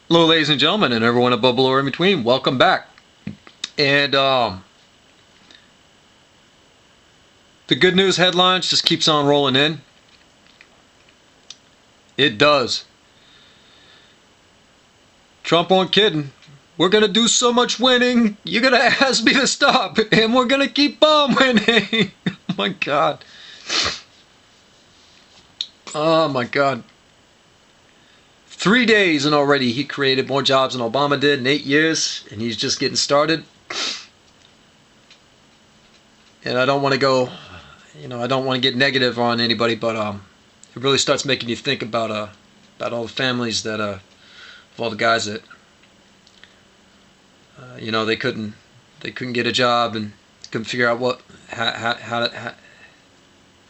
Hello, ladies and gentlemen, and everyone above, below, or in between. Welcome back. And the good news headlines just keeps on rolling in. It does. Trump won't kidding. We're gonna do so much winning. You're gonna ask me to stop, and we're gonna keep on winning. Oh my God. Oh my God. 3 days and already he created more jobs than Obama did in 8 years, and he's just getting started. And I don't want to go, I don't want to get negative on anybody, but it really starts making you think about all the families that of all the guys that they couldn't get a job and couldn't figure out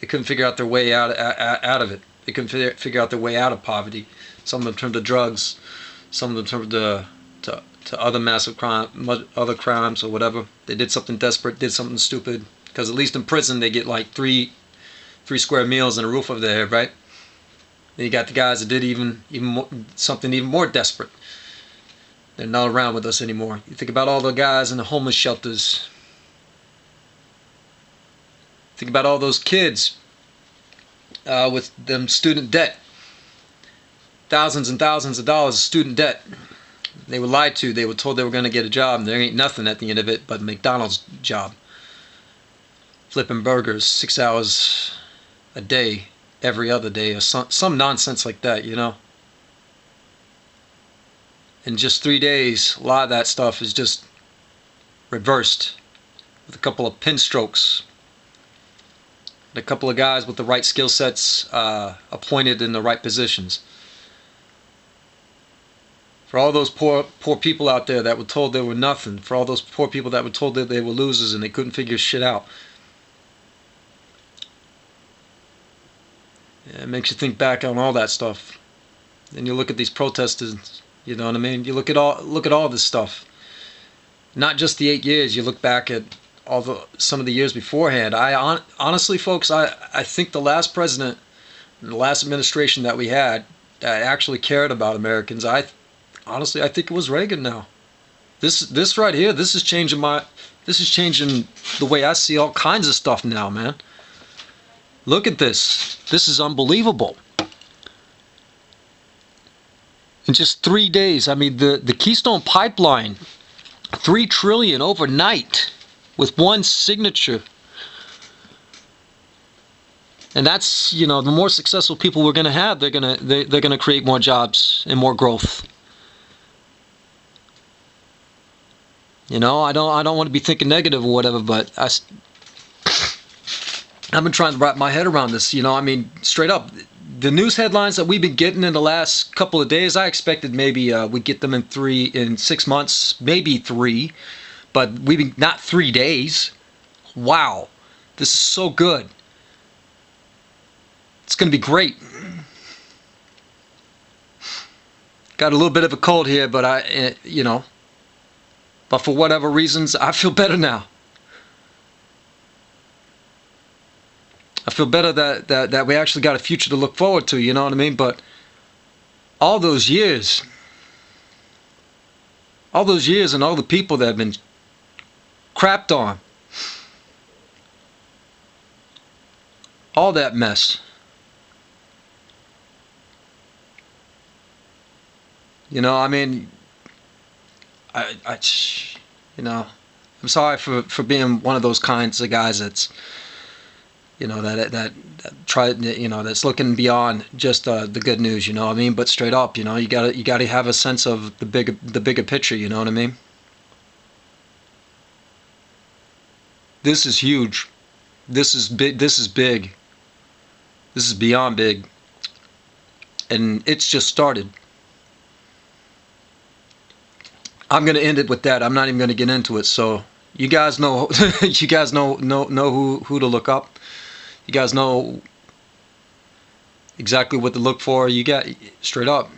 they couldn't figure out their way out of it. They couldn't figure out their way out of poverty. Some of them turned to drugs. Some of them turned to other massive other crimes or whatever. They did something desperate, did something stupid. Because at least in prison they get like three square meals and a roof over their head, right? Then you got the guys that did even something even more desperate. They're not around with us anymore. You think about all the guys in the homeless shelters. Think about all those kids with them student debt. Thousands and thousands of dollars of student debt. They were lied to. They were told they were going to get a job, and there ain't nothing at the end of it but a McDonald's job. Flipping burgers 6 hours a day, every other day, or some nonsense like that, In just 3 days, a lot of that stuff is just reversed with a couple of pin strokes. And a couple of guys with the right skill sets appointed in the right positions. For all those poor people out there that were told they were nothing, for all those poor people that were told that they were losers and they couldn't figure shit out. Yeah, it makes you think back on all that stuff. Then you look at these protesters, you know what I mean? You look at all this stuff. Not just the 8 years, you look back at some of the years beforehand. Honestly, folks, I think the last president, the last administration that we had that actually cared about Americans, honestly, I think it was Reagan now. This right here, this is changing the way I see all kinds of stuff now, man. Look at this. This is unbelievable. In just 3 days, I mean, the Keystone Pipeline, $3 trillion overnight with one signature. And that's, the more successful people we're going to have, they're going to create more jobs and more growth. I don't want to be thinking negative or whatever, but I've been trying to wrap my head around this. Straight up, the news headlines that we've been getting in the last couple of days, I expected maybe we'd get them in 6 months, maybe 3, but we've been not 3 days. Wow, this is so good. It's going to be great. Got a little bit of a cold here, but but for whatever reasons, I feel better now. I feel better that we actually got a future to look forward to, you know what I mean? But all those years and all the people that have been crapped on, all that mess. I'm sorry for being one of those kinds of guys that's, that try, that's looking beyond just the good news, you know what I mean? But straight up, you gotta have a sense of the bigger picture, you know what I mean? This is huge. This is big. This is big. This is beyond big. And it's just started. I'm going to end it with that. I'm not even going to get into it. So you guys know, you guys know who to look up. You guys know exactly what to look for. You got straight up.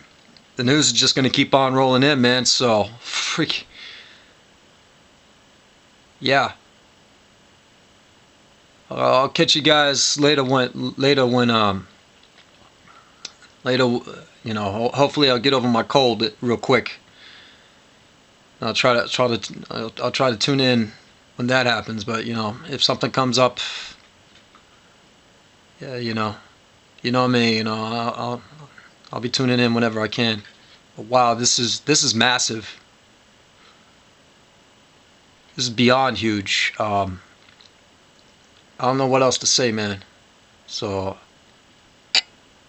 The news is just going to keep on rolling in, man. So yeah. I'll catch you guys later when later, hopefully I'll get over my cold real quick. I'll try to tune in when that happens. But if something comes up, yeah, you know me, I'll be tuning in whenever I can. But wow, this is massive. This is beyond huge. I don't know what else to say, man. So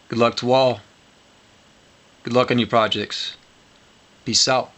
good luck to all. Good luck on your projects. Peace out.